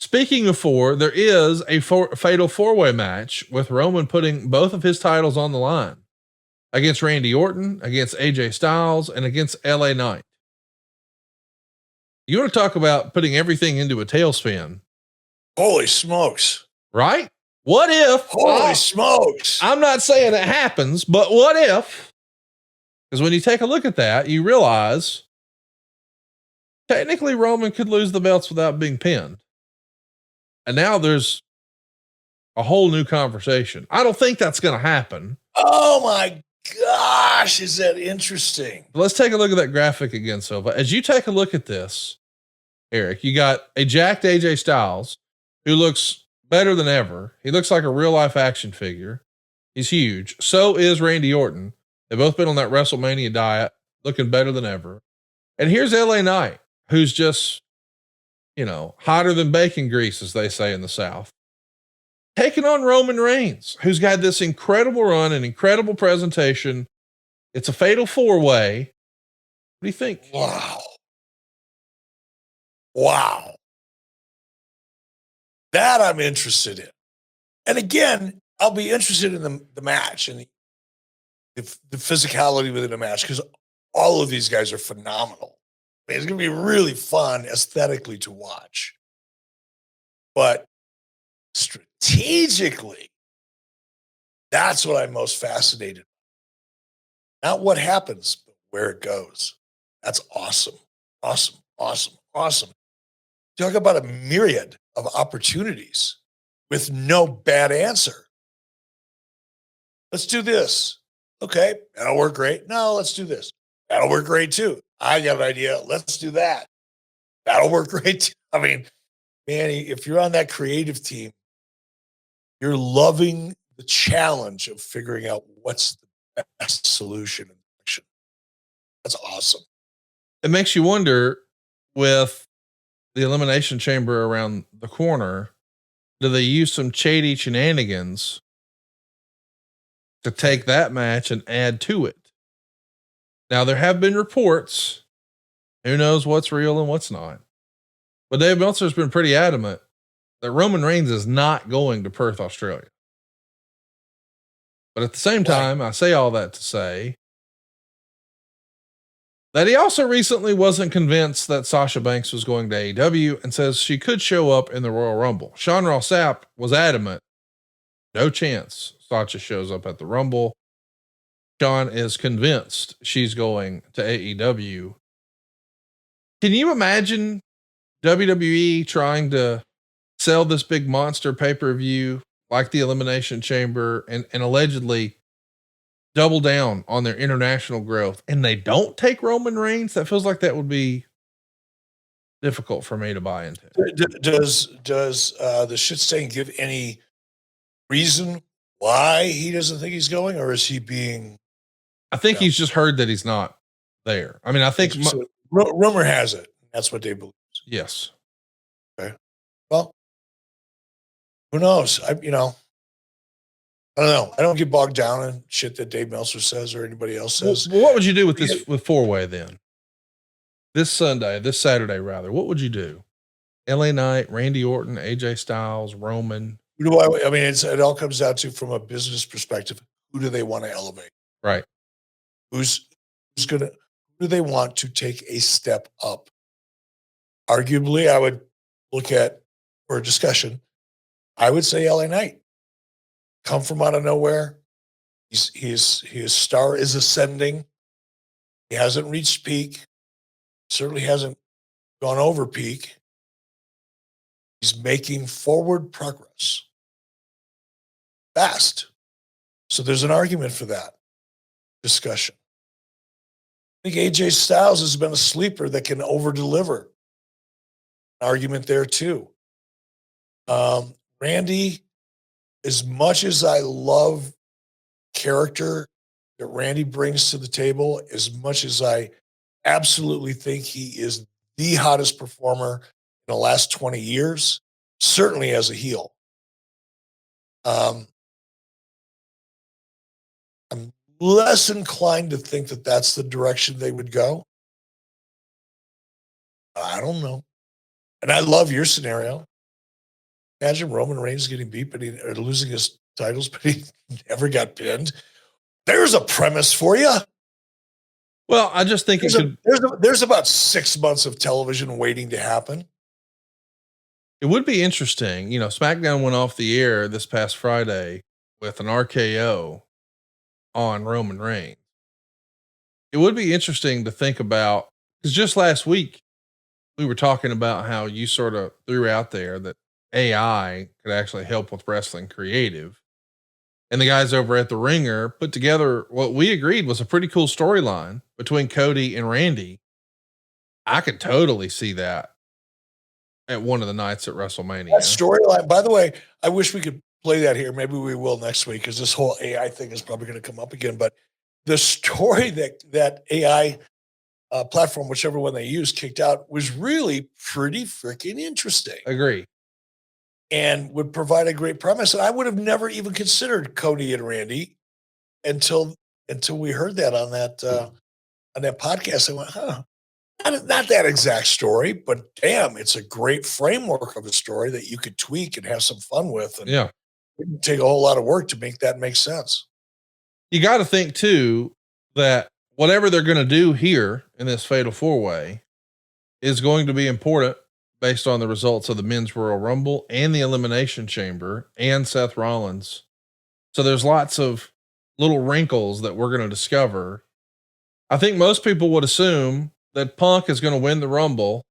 Speaking of four, there is a fatal four-way match with Roman putting both of his titles on the line against Randy Orton, against AJ Styles, and against LA Knight. You want to talk about putting everything into a tailspin? Holy smokes. Right? What if? Holy smokes. I'm not saying it happens, but what if? Because when you take a look at that, you realize technically Roman could lose the belts without being pinned. And now there's a whole new conversation. I don't think that's going to happen. Oh my gosh, is that interesting? Let's take a look at that graphic again, Silva. As you take a look at this, Eric, you got a jacked AJ Styles who looks better than ever. He looks like a real life action figure. He's huge. So is Randy Orton. They've both been on that WrestleMania diet, looking better than ever. And here's LA Knight, who's just, hotter than bacon grease, as they say in the South. Taking on Roman Reigns, who's got this incredible run, an incredible presentation. It's a fatal four-way. What do you think? Wow. That I'm interested in. And again, I'll be interested in the match and the physicality within the match, because all of these guys are phenomenal. I mean, it's going to be really fun aesthetically to watch. But strategically, that's what I'm most fascinated by. Not what happens, but where it goes. That's awesome. Awesome. Awesome. Awesome. Talk about a myriad of opportunities with no bad answer. Let's do this. Okay, that'll work great. No, let's do this. That'll work great too. I got an idea. Let's do that. That'll work great too. I mean, Manny, if you're on that creative team, you're loving the challenge of figuring out what's the best solution and action. That's awesome. It makes you wonder, with the Elimination Chamber around the corner, do they use some shady shenanigans to take that match and add to it? Now, there have been reports, who knows what's real and what's not, but Dave Meltzer's been pretty adamant that Roman Reigns is not going to Perth, Australia. But at the same time, I say all that to say that he also recently wasn't convinced that Sasha Banks was going to AEW and says she could show up in the Royal Rumble. Sean Ross Sapp was adamant, no chance Sasha shows up at the Rumble. Sean is convinced she's going to AEW. Can you imagine WWE trying to sell this big monster pay-per-view like the Elimination Chamber and allegedly double down on their international growth, and they don't take Roman Reigns? That feels like that would be difficult for me to buy into. Does the shit stain give any reason why he doesn't think he's going, or is he being? I think he's just heard that he's not there. I mean, I think rumor has it that's what they believe. Yes. Okay. Well, who knows? I don't know. I don't get bogged down in shit that Dave Meltzer says or anybody else says. Well, what would you do with this with four-way then? This Saturday rather. What would you do? LA Knight, Randy Orton, AJ Styles, Roman. I mean, it all comes down to, from a business perspective, who do they want to elevate? Right. Who do they want to take a step up? Arguably, I would look at, for a discussion, I would say LA Knight. Come from out of nowhere. His star is ascending. He hasn't reached peak. Certainly hasn't gone over peak. He's making forward progress. Fast. So there's an argument for that discussion. I think AJ Styles has been a sleeper that can over-deliver. Argument there too. Randy, as much as I love character that Randy brings to the table, as much as I absolutely think he is the hottest performer in the last 20 years, certainly as a heel. I'm less inclined to think that that's the direction they would go. I don't know. And I love your scenario. Imagine Roman Reigns getting beat, or losing his titles, but he never got pinned. There's a premise for you. Well, I just think There's about 6 months of television waiting to happen. it would be interesting. You know, SmackDown went off the air this past Friday with an RKO on Roman Reigns. It would be interesting to think about, because just last week we were talking about how you sort of threw out there that AI could actually help with wrestling creative. And the guys over at the Ringer put together what we agreed was a pretty cool storyline between Cody and Randy. I could totally see that at one of the nights at WrestleMania. That storyline, by the way, I wish we could play that here. Maybe we will next week, because this whole AI thing is probably going to come up again. But the story that AI platform, whichever one they used, kicked out, was really pretty freaking interesting. Agree. And would provide a great premise. And I would have never even considered Cody and Randy until we heard that on that podcast. I went, huh, not that exact story, but damn, it's a great framework of a story that you could tweak and have some fun with. And Yeah. it didn't take a whole lot of work to make that make sense. You got to think too that whatever they're going to do here in this fatal 4-way is going to be important based on the results of the Men's Royal Rumble and the Elimination Chamber and Seth Rollins. So there's lots of little wrinkles that we're going to discover. I think most people would assume that Punk is going to win the Rumble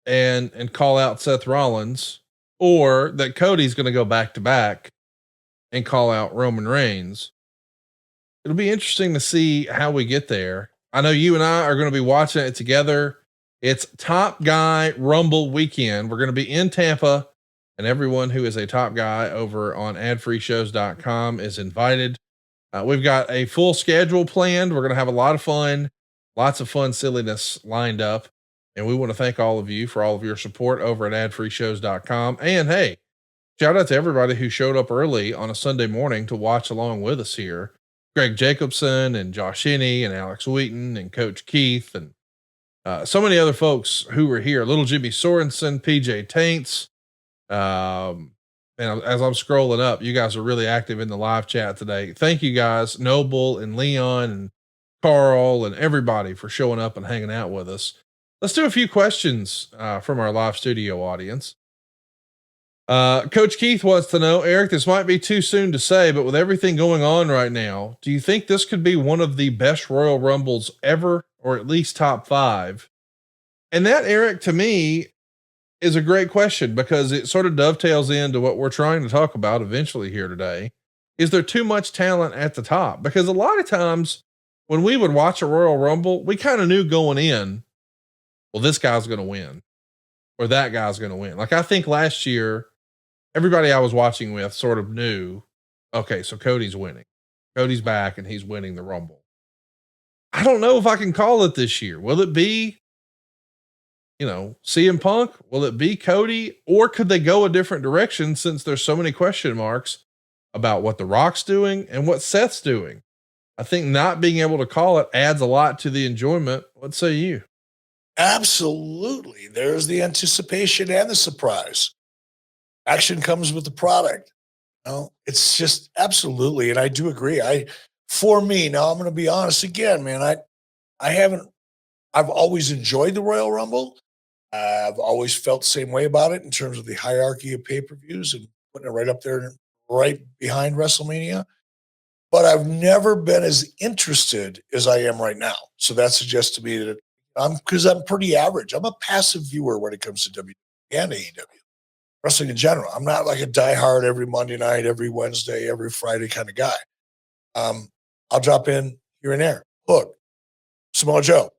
and call out Seth Rollins, or that Cody's going to go back to back and call out Roman Reigns. It'll be interesting to see how we get there. I know you and I are going to be watching it together. It's Top Guy Rumble weekend. We're going to be in Tampa, and everyone who is a Top Guy over on adfreeshows.com is invited. We've got a full schedule planned. We're going to have a lot of fun, lots of fun silliness lined up. And we want to thank all of you for all of your support over at adfreeshows.com. And hey, shout out to everybody who showed up early on a Sunday morning to watch along with us here. Greg Jacobson and Josh Henney and Alex Wheaton and Coach Keith and so many other folks who were here. Little Jimmy Sorensen, PJ Taints. And as I'm scrolling up, you guys are really active in the live chat today. Thank you guys, Noble and Leon and Carl and everybody, for showing up and hanging out with us. Let's do a few questions from our live studio audience. Coach Keith wants to know, Eric, this might be too soon to say, but with everything going on right now, do you think this could be one of the best Royal Rumbles ever, or at least top 5? And that, Eric, to me, is a great question, because it sort of dovetails into what we're trying to talk about eventually here today. Is there too much talent at the top? Because a lot of times when we would watch a Royal Rumble, we kind of knew going in, well, this guy's going to win, or that guy's going to win. Like, I think last year, everybody I was watching with sort of knew, okay, so Cody's winning. Cody's back and he's winning the Rumble. I don't know if I can call it this year. Will it be, CM Punk? Will it be Cody? Or could they go a different direction, since there's so many question marks about what The Rock's doing and what Seth's doing? I think not being able to call it adds a lot to the enjoyment. What say you? Absolutely. There's the anticipation and the surprise. Action comes with the product. It's just absolutely. And I do agree. For me, now I'm going to be honest again, man. I've always enjoyed the Royal Rumble. I've always felt the same way about it in terms of the hierarchy of pay-per-views and putting it right up there, right behind WrestleMania. But I've never been as interested as I am right now. So that suggests to me that because I'm pretty average. I'm a passive viewer when it comes to WWE and AEW. Wrestling in general. I'm not like a diehard every Monday night, every Wednesday, every Friday kind of guy. I'll drop in here and there. Look, Samoa Joe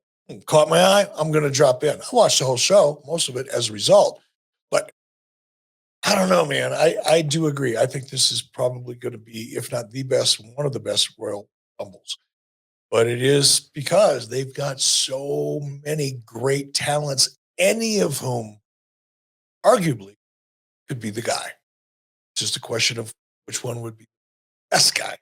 caught my eye. I'm going to drop in. I watched the whole show, most of it as a result. But I don't know, man. I do agree. I think this is probably going to be, if not the best, one of the best Royal Rumbles. But it is because they've got so many great talents, any of whom arguably could be the guy. It's just a question of which one would be the best guy.